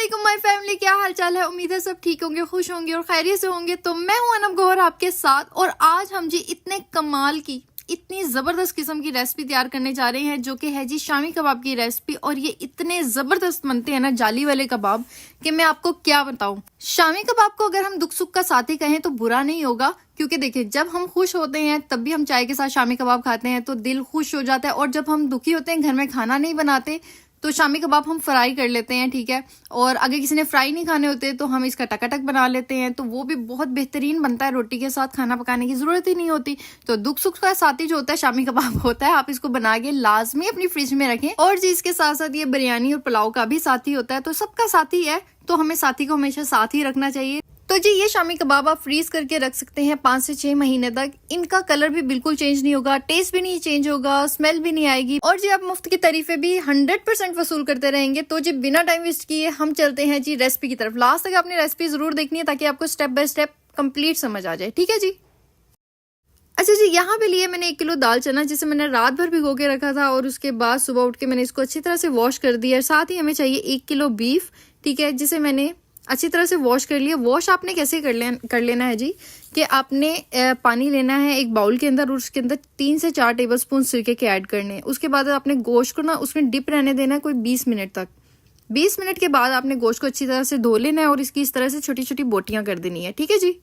अस्सलामुअलैकुम my family, क्या हाल चाल है। उम्मीद है सब ठीक होंगे, खुश होंगे और खैरियत से होंगे। तो मैं हूं अनब गौहर आपके साथ, और आज हम जी इतने कमाल की, इतनी ज़बरदस्त किस्म की रेसिपी तैयार करने जा रहे हैं, जो कि है जी शामी कबाब की रेसिपी। और ये इतने ज़बरदस्त बनते हैं ना जाली वाले कबाब, कि मैं आपको क्या बताऊं। शामी कबाब को अगर हम दुख सुख का साथी कहें तो बुरा नहीं होगा, क्योंकि देखिए जब हम खुश होते हैं तब भी हम चाय के साथ शामी कबाब खाते हैं तो दिल खुश हो जाता है, और जब हम दुखी होते हैं, घर में खाना नहीं बनाते, तो शामी कबाब हम फ्राई कर लेते हैं, ठीक है। और अगर किसी ने फ्राई नहीं खाने होते तो हम इसका टकाटक बना लेते हैं, तो वो भी बहुत बेहतरीन बनता है। रोटी के साथ खाना पकाने की जरूरत ही नहीं होती। तो दुख सुख का साथी जो होता है शामी कबाब होता है। आप इसको बना के लाजमी अपनी फ्रिज में रखें। और जी इसके साथ साथ ये बिरयानी और पुलाव का भी साथी होता है, तो सबका साथी है, तो हमें साथी को हमेशा साथ ही रखना चाहिए। तो जी ये शामी कबाब आप फ्रीज करके रख सकते हैं 5 से 6 महीने तक। इनका कलर भी बिल्कुल चेंज नहीं होगा, टेस्ट भी नहीं चेंज होगा, स्मेल भी नहीं आएगी, और जी आप मुफ्त की तारीफें भी 100% वसूल करते रहेंगे। तो जी बिना टाइम वेस्ट किए हम चलते हैं जी रेसिपी की तरफ। लास्ट तक आपने रेसिपी जरूर देखनी है, ताकि आपको स्टेप बाय स्टेप कंप्लीट समझ आ जाए, ठीक है जी। अच्छा जी, यहाँ पे लिए मैंने 1 किलो दाल चना, जिसे मैंने रात भर भिगो के रखा था, और उसके बाद सुबह उठ के मैंने इसको अच्छी तरह से वॉश कर दिया। साथ ही हमें चाहिए 1 किलो बीफ, ठीक है, जिसे मैंने अच्छी तरह से वॉश कर लिया। वॉश आपने कैसे कर लेना है जी, कि आपने पानी लेना है एक बाउल के अंदर, और उसके अंदर 3 से 4 टेबलस्पून सिरके के ऐड करने हैं। उसके बाद आपने गोश्त को ना उसमें डिप रहने देना है कोई 20 मिनट तक। 20 मिनट के बाद आपने गोश्त को अच्छी तरह से धो लेना है, और इसकी इस तरह से छोटी छोटी बोटियां कर देनी है, ठीक है जी।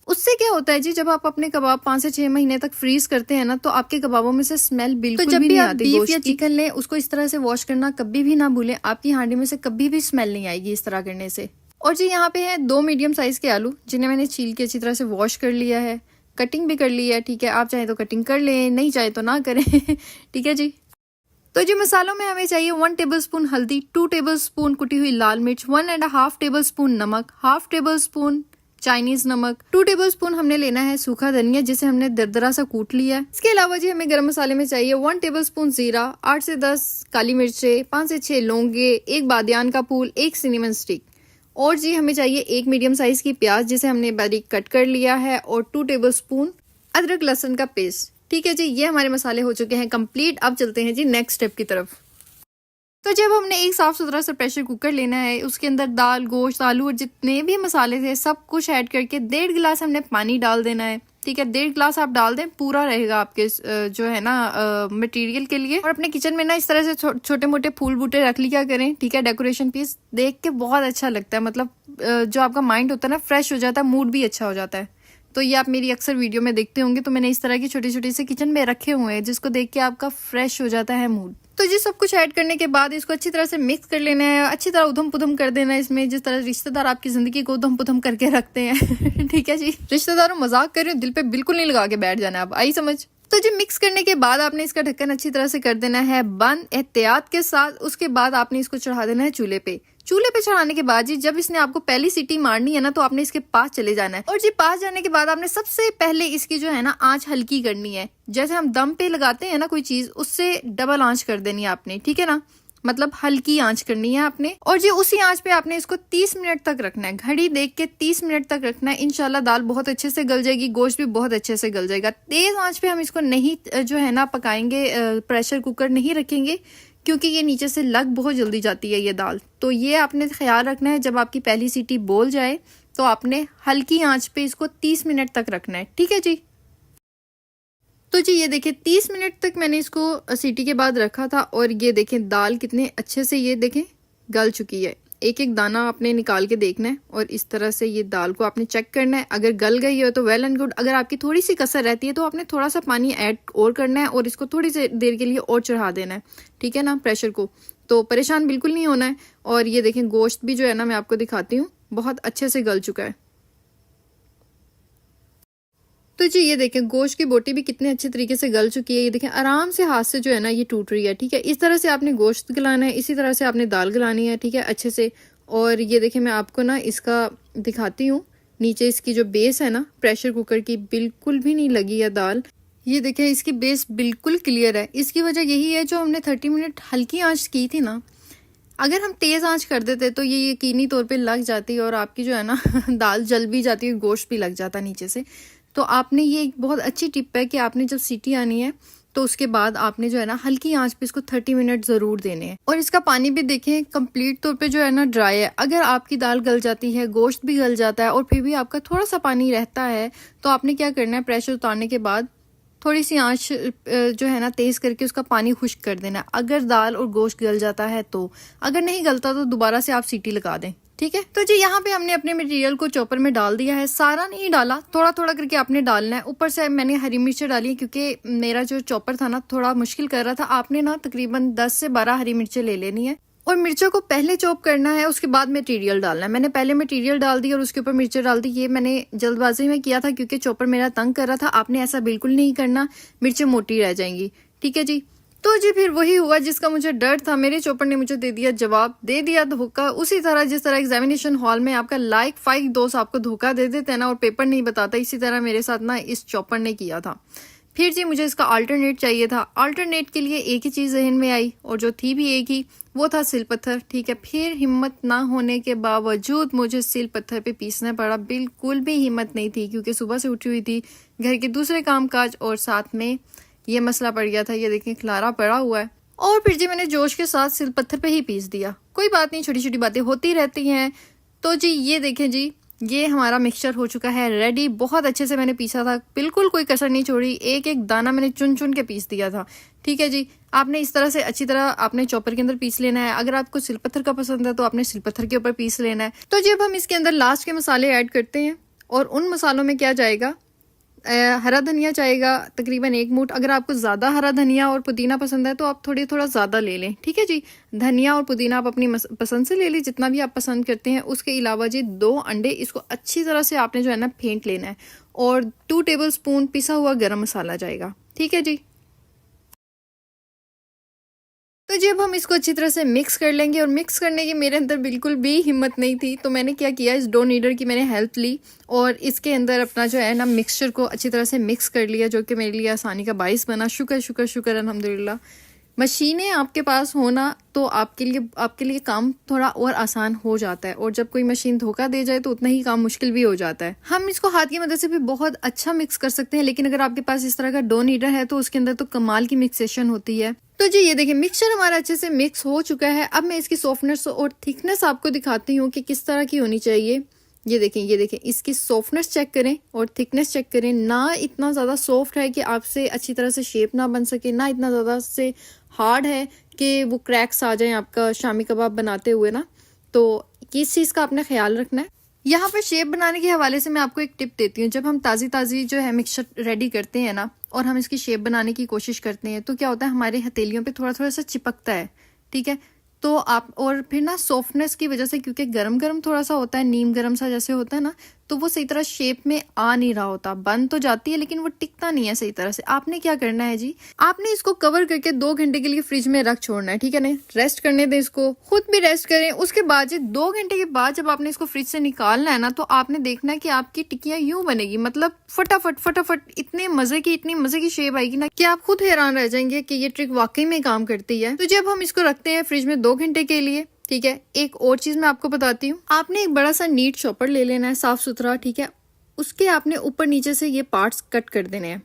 उससे क्या होता है जी, जब आप अपने कबाब 5 से 6 महीने तक फ्रीज करते हैं ना, तो आपके कबाबों में से स्मेल बिल्कुल भी नहीं आती। बीफ या चिकन लें, उसको इस तरह से वॉश करना कभी भी ना भूलें। आपकी हांडी में से कभी भी स्मेल नहीं आएगी इस तरह करने से। और जी यहाँ पे है 2 मीडियम साइज के आलू, जिन्हें मैंने छील के अच्छी तरह से वॉश कर लिया है, कटिंग भी कर ली है, ठीक है। आप चाहे तो कटिंग कर लें, नहीं चाहे तो ना करें ठीक है जी। तो जी मसालों में हमें चाहिए 1 टेबलस्पून हल्दी, 2 टेबलस्पून कुटी हुई लाल मिर्च, 1.5 टेबलस्पून नमक, 1/2 टेबलस्पून चाइनीज नमक, 2 टेबलस्पून हमने लेना है सूखा धनिया, जिसे हमने दरदरा सा कूट लिया है। इसके अलावा जी हमें गरम मसाले में चाहिए 1 टेबलस्पून जीरा, 8 से 10 काली मिर्चें, 5 से 6 लौंगे, 1 बादियान का फूल, 1 सिनेमन स्टिक। और जी हमें चाहिए 1 मीडियम साइज की प्याज, जिसे हमने बारीक कट कर लिया है, और 2 टेबलस्पून अदरक लहसुन का पेस्ट, ठीक है जी। ये हमारे मसाले हो चुके हैं कंप्लीट। अब चलते हैं जी नेक्स्ट स्टेप की तरफ। तो जब हमने एक साफ सुथरा सा प्रेशर कुकर लेना है, उसके अंदर दाल, गोश्त, आलू और जितने भी मसाले थे सब कुछ ऐड करके 1.5 गिलास हमने पानी डाल देना है, ठीक है। 1.5 गिलास आप डाल दें, पूरा रहेगा आपके जो है ना मटेरियल के लिए। और अपने किचन में ना इस तरह से छोटे मोटे फूल बूटे रख लिया करें, ठीक है। डेकोरेशन पीस देख के बहुत अच्छा लगता है, मतलब जो आपका माइंड होता है ना फ्रेश हो जाता है, मूड भी अच्छा हो जाता है। तो ये आप मेरी अक्सर वीडियो में देखते होंगे, तो मैंने इस तरह की छोटी छोटी से किचन में रखे हुए हैं, जिसको देख के आपका फ्रेश हो जाता है मूड। तो जी सब कुछ ऐड करने के बाद इसको अच्छी तरह से मिक्स कर लेना है, अच्छी तरह उधम पुधम कर देना है इसमें, जिस तरह रिश्तेदार आपकी जिंदगी को उधम पुधम करके रखते हैं ठीक है जी। रिश्तेदारों मजाक कर रहे हो, दिल पे बिल्कुल नहीं लगा के बैठ जाना, अब आई समझ। तो जी मिक्स करने के बाद आपने इसका ढक्कन अच्छी तरह से कर देना है बंद, एहतियात के साथ। उसके बाद आपने इसको चढ़ा देना है चूल्हे पे। चूल्हे पे चढ़ाने के बाद जी जब इसने आपको पहली सीटी मारनी है ना, तो आपने इसके पास चले जाना है। और जी पास जाने के बाद आपने सबसे पहले इसकी जो है ना आंच हल्की करनी है। जैसे हम दम पे लगाते हैं ना कोई चीज, उससे डबल आंच कर देनी है आपने, ठीक है ना, मतलब हल्की आंच करनी है आपने। और जी उसी आंच पे आपने इसको 30 मिनट तक रखना है, घड़ी देख के 30 मिनट तक रखना है। इंशाल्लाह दाल बहुत अच्छे से गल जाएगी, गोश्त भी बहुत अच्छे से गल जाएगा। तेज आंच पे हम इसको नहीं जो है ना पकाएंगे, प्रेशर कुकर नहीं रखेंगे, क्योंकि ये नीचे से लग बहुत जल्दी जाती है ये दाल। तो ये आपने ख्याल रखना है, जब आपकी पहली सीटी बोल जाए तो आपने हल्की आंच पे इसको 30 मिनट तक रखना है, ठीक है जी। तो जी ये देखें 30 मिनट तक मैंने इसको सीटी के बाद रखा था, और ये देखें दाल कितने अच्छे से ये देखें गल चुकी है। एक एक दाना आपने निकाल के देखना है, और इस तरह से ये दाल को आपने चेक करना है। अगर गल गई हो तो वेल एंड गुड, अगर आपकी थोड़ी सी कसर रहती है तो आपने थोड़ा सा पानी ऐड और करना है, और इसको थोड़ी सी देर के लिए और चढ़ा देना है, ठीक है ना, प्रेशर को। तो परेशान बिल्कुल नहीं होना है। और ये देखें गोश्त भी जो है ना, मैं आपको दिखाती हूँ, बहुत अच्छे से गल चुका है। तो जी ये देखें गोश्त की बोटी भी कितने अच्छे तरीके से गल चुकी है। ये देखें आराम से हाथ से जो है ना ये टूट रही है, ठीक है। इस तरह से आपने गोश्त गलाना है, इसी तरह से आपने दाल गलानी है, ठीक है, अच्छे से। और ये देखें मैं आपको ना इसका दिखाती हूँ, नीचे इसकी जो बेस है ना प्रेशर कुकर की, बिल्कुल भी नहीं लगी है दाल। ये देखें इसकी बेस बिल्कुल क्लियर है। इसकी वजह यही है, जो हमने 30 मिनट हल्की आंच की थी ना, अगर हम तेज आंच कर देते तो ये यकीनी तौर पे लग जाती, और आपकी जो है ना दाल जल भी जाती है, गोश्त भी लग जाता नीचे से। तो आपने ये एक बहुत अच्छी टिप है कि आपने जब सीटी आनी है तो उसके बाद आपने जो है ना हल्की आंच पे इसको 30 मिनट ज़रूर देने हैं। और इसका पानी भी देखें कंप्लीट तौर पे जो है ना ड्राई है। अगर आपकी दाल गल जाती है, गोश्त भी गल जाता है और फिर भी आपका थोड़ा सा पानी रहता है, तो आपने क्या करना है, प्रेशर उतारने के बाद थोड़ी सी आंच जो है ना तेज़ करके उसका पानी खुश्क कर देना, अगर दाल और गोश्त गल जाता है तो। अगर नहीं गलता तो दोबारा से आप सीटी लगा दें, ठीक है। तो जी यहाँ पे हमने अपने मटेरियल को चॉपर में डाल दिया है, सारा नहीं डाला, थोड़ा थोड़ा करके आपने डालना है। ऊपर से मैंने हरी मिर्च डाली है क्योंकि मेरा जो चॉपर था ना थोड़ा मुश्किल कर रहा था। आपने ना तकरीबन 10 से 12 हरी मिर्चें ले लेनी है और मिर्चों को पहले चॉप करना है, उसके बाद मटेरियल डालना है। मैंने पहले मटेरियल डाल दी और उसके ऊपर मिर्चें डाल दी। ये मैंने जल्दबाजी में किया था क्योंकि चॉपर मेरा तंग कर रहा था। आपने ऐसा बिल्कुल नहीं करना, मिर्चें मोटी रह जाएंगी, ठीक है जी। तो जी फिर वही हुआ जिसका मुझे डर था, मेरे चॉपर ने मुझे दे दिया जवाब, दे दिया धोखा। उसी तरह जिस तरह एग्जामिनेशन हॉल में आपका लाइक 5 दोस्त आपको धोखा दे देते हैं ना और पेपर नहीं बताता, इसी तरह मेरे साथ ना इस चॉपर ने किया था। फिर जी मुझे इसका अल्टरनेट चाहिए था। अल्टरनेट के लिए एक ही चीज़ जहन में आई और जो थी भी एक ही, वो था सिल पत्थर, ठीक है। फिर हिम्मत ना होने के बावजूद मुझे सिल पत्थर पे पीसना पड़ा। बिल्कुल भी हिम्मत नहीं थी क्योंकि सुबह से उठी हुई थी, घर के दूसरे कामकाज और साथ में ये मसला पड़ गया था। ये देखें खलारा पड़ा हुआ है। और फिर जी मैंने जोश के साथ सिल पत्थर पे ही पीस दिया। कोई बात नहीं, छोटी छोटी बातें होती रहती हैं। तो जी ये देखें जी, ये हमारा मिक्सचर हो चुका है रेडी। बहुत अच्छे से मैंने पीसा था, बिल्कुल कोई कसर नहीं छोड़ी, एक एक दाना मैंने चुन चुन के पीस दिया था, ठीक है जी। आपने इस तरह से अच्छी तरह आपने चॉपर के अंदर पीस लेना है। अगर आपको सिलपत्थर का पसंद है तो आपने सिलपत्थर के ऊपर पीस लेना है। तो जब हम इसके अंदर लास्ट के मसाले ऐड करते हैं और उन मसालों में क्या जाएगा, हरा धनिया जाएगा तकरीबन 1 मुठ। अगर आपको ज़्यादा हरा धनिया और पुदीना पसंद है तो आप थोड़ा ज़्यादा ले लें, ठीक है जी। धनिया और पुदीना आप अपनी पसंद से ले लें, जितना भी आप पसंद करते हैं। उसके अलावा जी 2 अंडे, इसको अच्छी तरह से आपने जो है ना फेंट लेना है। और 2 टेबलस्पून पिसा हुआ गरम मसाला जाएगा, ठीक है जी। तो जब हम इसको अच्छी तरह से मिक्स कर लेंगे, और मिक्स करने की मेरे अंदर बिल्कुल भी हिम्मत नहीं थी, तो मैंने क्या किया, इस डो नीडर की मैंने हेल्प ली और इसके अंदर अपना जो है ना मिक्सचर को अच्छी तरह से मिक्स कर लिया, जो कि मेरे लिए आसानी का बाइस बना। शुक्र शुक्र शुक्र अल्हम्दुलिल्लाह। मशीनें आपके पास होना तो आपके लिए काम थोड़ा और आसान हो जाता है, और जब कोई मशीन धोखा दे जाए तो उतना ही काम मुश्किल भी हो जाता है। हम इसको हाथ की मदद से भी बहुत अच्छा मिक्स कर सकते हैं, लेकिन अगर आपके पास इस तरह का डो नीडर है तो उसके अंदर तो कमाल की मिक्सेशन होती है। तो जी ये देखिए मिक्सचर हमारा अच्छे से मिक्स हो चुका है। अब मैं इसकी सॉफ्टनेस और थिकनेस आपको दिखाती हूँ कि किस तरह की होनी चाहिए। ये देखें इसकी सॉफ्टनेस चेक करें और थिकनेस चेक करें। ना इतना ज़्यादा सॉफ्ट है कि आपसे अच्छी तरह से शेप ना बन सके, ना इतना ज़्यादा से हार्ड है कि वो क्रैक्स आ जाएं आपका शामी कबाब बनाते हुए ना। तो किस चीज़ का आपने ख्याल रखना है। यहाँ पर शेप बनाने के हवाले से मैं आपको एक टिप देती हूँ। जब हम ताज़ी जो है मिक्सचर रेडी करते हैं ना और हम इसकी शेप बनाने की कोशिश करते हैं तो क्या होता है, हमारे हथेलियों पे थोड़ा सा चिपकता है, ठीक है। तो आप और फिर ना सॉफ्टनेस की वजह से, क्योंकि गरम गरम थोड़ा सा होता है, नीम गरम सा जैसे होता है ना, तो वो सही तरह शेप में आ नहीं रहा होता। बन तो जाती है लेकिन वो टिकता नहीं है सही तरह से। आपने क्या करना है जी, आपने इसको कवर करके 2 घंटे के लिए फ्रिज में रख छोड़ना है, ठीक है ना। रेस्ट करने दें इसको, खुद भी रेस्ट करें। उसके बाद जी 2 घंटे के बाद जब आपने इसको फ्रिज से निकालना है ना, तो आपने देखना है कि आपकी टिक्कियां यूं बनेगी, मतलब फटाफट इतनी मजे की शेप आएगी ना कि आप खुद हैरान रह जाएंगे कि ये ट्रिक वाकई में काम करती है। तो जब हम इसको रखते हैं फ्रिज में 2 घंटे के लिए, ठीक है, एक और चीज मैं आपको बताती हूँ। आपने एक बड़ा सा नीट चॉपर ले लेना है, साफ सुथरा, ठीक है। उसके आपने ऊपर नीचे से ये पार्ट्स कट कर देने हैं,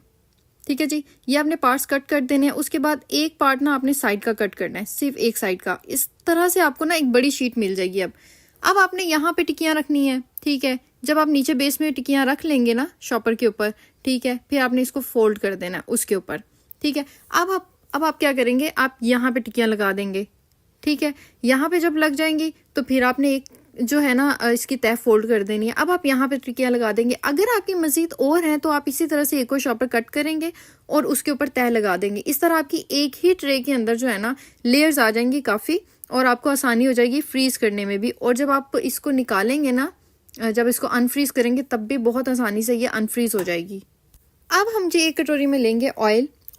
ठीक है जी। ये आपने पार्ट्स कट कर देने हैं। उसके बाद एक पार्ट ना आपने साइड का कट करना है, सिर्फ एक साइड का। इस तरह से आपको ना एक बड़ी शीट मिल जाएगी। अब आपने यहाँ पे टिक्कियां रखनी है, ठीक है। जब आप नीचे बेस में टिक्कियां रख लेंगे ना शॉपर के ऊपर, ठीक है, फिर आपने इसको फोल्ड कर देना उसके ऊपर, ठीक है। अब आप क्या करेंगे, आप यहाँ पे टिक्कियां लगा देंगे, ठीक है। यहाँ पे जब लग जाएंगी तो फिर आपने एक जो है ना इसकी तह फोल्ड कर देनी है। अब आप यहाँ पे टिक्कियां लगा देंगे। अगर आपकी मजीद और हैं तो आप इसी तरह से एक और शॉपर कट करेंगे और उसके ऊपर तह लगा देंगे। इस तरह आपकी एक ही ट्रे के अंदर जो है ना लेयर्स आ जाएंगी काफ़ी, और आपको आसानी हो जाएगी फ्रीज करने में भी। और जब आप इसको निकालेंगे ना, जब इसको अनफ्रीज करेंगे तब भी बहुत आसानी से ये अनफ्रीज हो जाएगी। अब हम जी एक कटोरी में लेंगे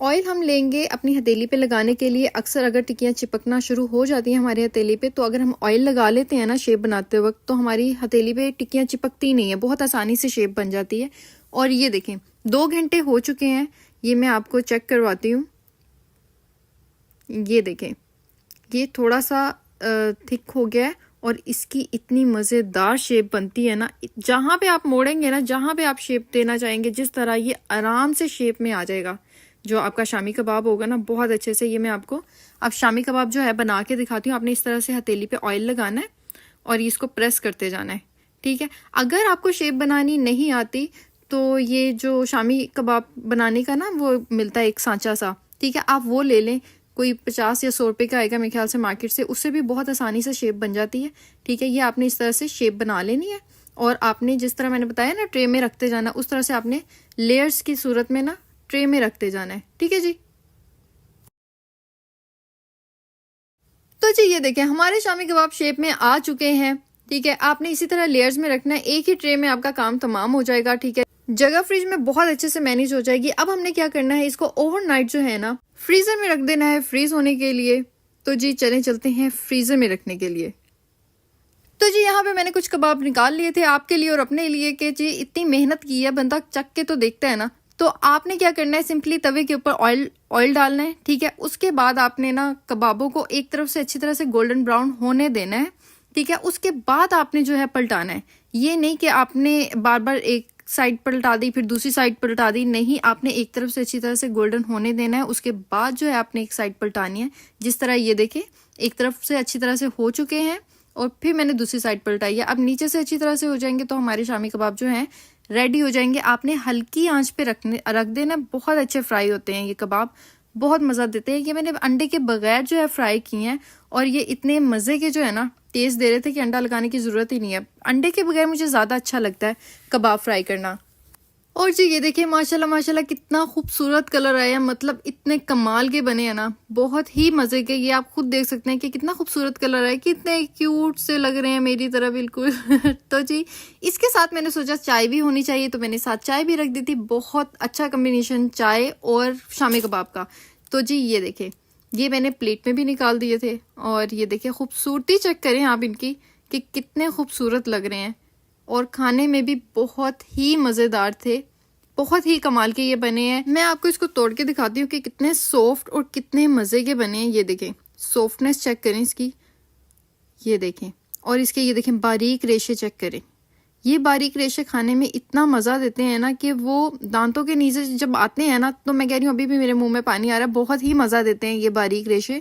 ऑयल हम लेंगे अपनी हथेली पे लगाने के लिए। अक्सर अगर टिक्कियाँ चिपकना शुरू हो जाती हैं हमारी हथेली पे, तो अगर हम ऑयल लगा लेते हैं ना शेप बनाते वक्त, तो हमारी हथेली पे टिक्कियाँ चिपकती नहीं है, बहुत आसानी से शेप बन जाती है। और ये देखें 2 घंटे हो चुके हैं, ये मैं आपको चेक करवाती हूँ। ये देखें ये थोड़ा सा थिक हो गया है और इसकी इतनी मज़ेदार शेप बनती है ना। जहाँ पे आप मोड़ेंगे ना, जहाँ पे आप शेप देना चाहेंगे, जिस तरह ये आराम से शेप में आ जाएगा, जो आपका शामी कबाब होगा ना, बहुत अच्छे से ये मैं आपको अब शामी कबाब जो है बना के दिखाती हूँ। आपने इस तरह से हथेली पे ऑयल लगाना है और इसको प्रेस करते जाना है, ठीक है। अगर आपको शेप बनानी नहीं आती तो ये जो शामी कबाब बनाने का ना वो मिलता है एक सांचा सा, ठीक है, आप वो ले लें। कोई 50 या 100 रुपये का आएगा मेरे ख्याल से मार्केट से, उससे भी बहुत आसानी से शेप बन जाती है, ठीक है। ये आपने इस तरह से शेप बना लेनी है और आपने जिस तरह मैंने बताया ना ट्रे में रखते जाना, उस तरह से आपने लेयर्स की सूरत में ना ट्रे में रखते जाना है, ठीक है जी। तो जी ये देखें हमारे शामी कबाब शेप में आ चुके हैं, ठीक है। आपने इसी तरह लेयर्स में रखना है, एक ही ट्रे में आपका काम तमाम हो जाएगा, ठीक है। जगह फ्रिज में बहुत अच्छे से मैनेज हो जाएगी। अब हमने क्या करना है, इसको ओवरनाइट जो है ना फ्रीजर में रख देना है फ्रीज होने के लिए। तो जी चलें चलते हैं फ्रीजर में रखने के लिए। तो जी यहाँ पे मैंने कुछ कबाब निकाल लिए थे आपके लिए और अपने लिए कि जी इतनी मेहनत की है, बंदा चख के तो देखता है ना। तो आपने क्या करना है, सिंपली तवे के ऊपर ऑयल डालना है, ठीक है। उसके बाद आपने ना कबाबों को एक तरफ से अच्छी तरह से गोल्डन ब्राउन होने देना है, ठीक है। उसके बाद आपने जो है पलटाना है। ये नहीं कि आपने बार बार एक साइड पलटा दी फिर दूसरी साइड पलटा दी, नहीं, आपने एक तरफ से अच्छी तरह से गोल्डन होने देना है। उसके बाद जो है आपने एक साइड पलटानी है। जिस तरह ये देखें एक तरफ से अच्छी तरह से हो चुके हैं और फिर मैंने दूसरी साइड पलटाई है। अब नीचे से अच्छी तरह से हो जाएंगे तो हमारे शामी कबाब जो हैं रेडी हो जाएंगे। आपने हल्की आंच पे रख देना। बहुत अच्छे फ्राई होते हैं ये कबाब, बहुत मज़ा देते हैं। ये मैंने अंडे के बगैर जो है फ्राई किए हैं और ये इतने मज़े के जो है ना टेस्ट दे रहे थे कि अंडा लगाने की ज़रूरत ही नहीं है। अंडे के बगैर मुझे ज़्यादा अच्छा लगता है कबाब फ्राई करना। और जी ये देखिए माशाल्लाह माशाल्लाह कितना खूबसूरत कलर आया, मतलब इतने कमाल के बने हैं ना, बहुत ही मज़े के। ये आप खुद देख सकते हैं कि कितना खूबसूरत कलर है, कितने क्यूट से लग रहे हैं मेरी तरह बिल्कुल। तो जी इसके साथ मैंने सोचा चाय भी होनी चाहिए तो मैंने साथ चाय भी रख दी थी। बहुत अच्छा कम्बिनेशन चाय और शामी कबाब का। तो जी ये देखें ये मैंने प्लेट में भी निकाल दिए थे और ये देखिए खूबसूरती चेक करें आप इनकी कि कितने खूबसूरत लग रहे हैं और खाने में भी बहुत ही मज़ेदार थे, बहुत ही कमाल के ये बने हैं। मैं आपको इसको तोड़ के दिखाती हूँ कि कितने सॉफ्ट और कितने मज़े के बने हैं। ये देखें सॉफ्टनेस चेक करें इसकी, ये देखें, और इसके ये देखें बारीक रेशे चेक करें। ये बारीक रेशे खाने में इतना मज़ा देते हैं ना कि वो दांतों के नीचे जब आते हैं ना तो मैं कह रही हूँ अभी भी मेरे मुंह में पानी आ रहा है। बहुत ही मज़ा देते हैं ये बारीक रेशे,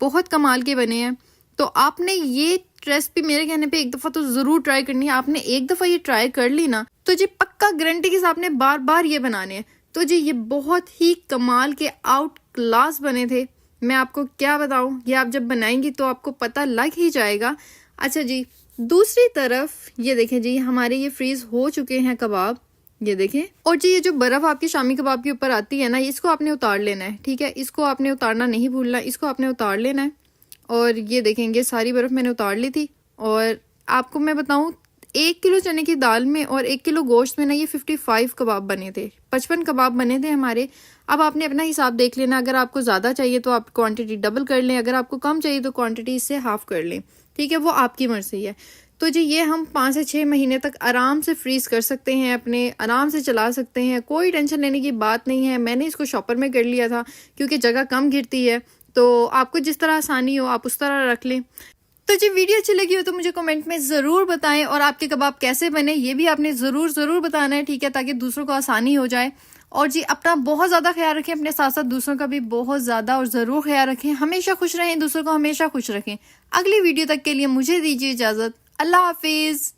बहुत कमाल के बने हैं। तो आपने ये रेसिपी मेरे कहने पे एक दफ़ा तो ज़रूर ट्राई करनी है। आपने एक दफ़ा ये ट्राई कर ली ना तो जी पक्का गारंटी के साथ आपने बार बार ये बनाने हैं। तो जी ये बहुत ही कमाल के आउट क्लास बने थे, मैं आपको क्या बताऊं। ये आप जब बनाएंगी तो आपको पता लग ही जाएगा। अच्छा जी दूसरी तरफ ये देखें जी हमारे ये फ्रीज हो चुके हैं कबाब, ये देखें। और जी ये जो बर्फ आपकी शामी कबाब के ऊपर आती है ना, इसको आपने उतार लेना है, ठीक है। इसको आपने उतारना नहीं भूलना, इसको आपने उतार लेना है। और ये देखेंगे सारी बर्फ मैंने उतार ली थी। और आपको मैं बताऊं 1 किलो चने की दाल में और 1 किलो गोश्त में ना ये 55 कबाब बने थे, 55 कबाब बने थे हमारे। अब आपने अपना हिसाब देख लेना, अगर आपको ज़्यादा चाहिए तो आप क्वांटिटी डबल कर लें, अगर आपको कम चाहिए तो क्वांटिटी इससे हाफ कर लें, ठीक है, वो आपकी मर्जी है। तो जी ये हम 5 से 6 महीने तक आराम से फ्रीज़ कर सकते हैं, अपने आराम से चला सकते हैं, कोई टेंशन लेने की बात नहीं है। मैंने इसको शॉपर में कर लिया था क्योंकि जगह कम गिरती है, तो आपको जिस तरह आसानी हो आप उस तरह रख लें। तो जी वीडियो अच्छी लगी हो तो मुझे कमेंट में ज़रूर बताएं और आपके कबाब कैसे बने ये भी आपने ज़रूर बताना है, ठीक है, ताकि दूसरों को आसानी हो जाए। और जी अपना बहुत ज़्यादा ख्याल रखें, अपने साथ साथ दूसरों का भी बहुत ज़्यादा और ज़रूर ख्याल रखें। हमेशा खुश रहें, दूसरों को हमेशा खुश रखें। अगली वीडियो तक के लिए मुझे दीजिए इजाज़त। अल्लाह हाफिज़।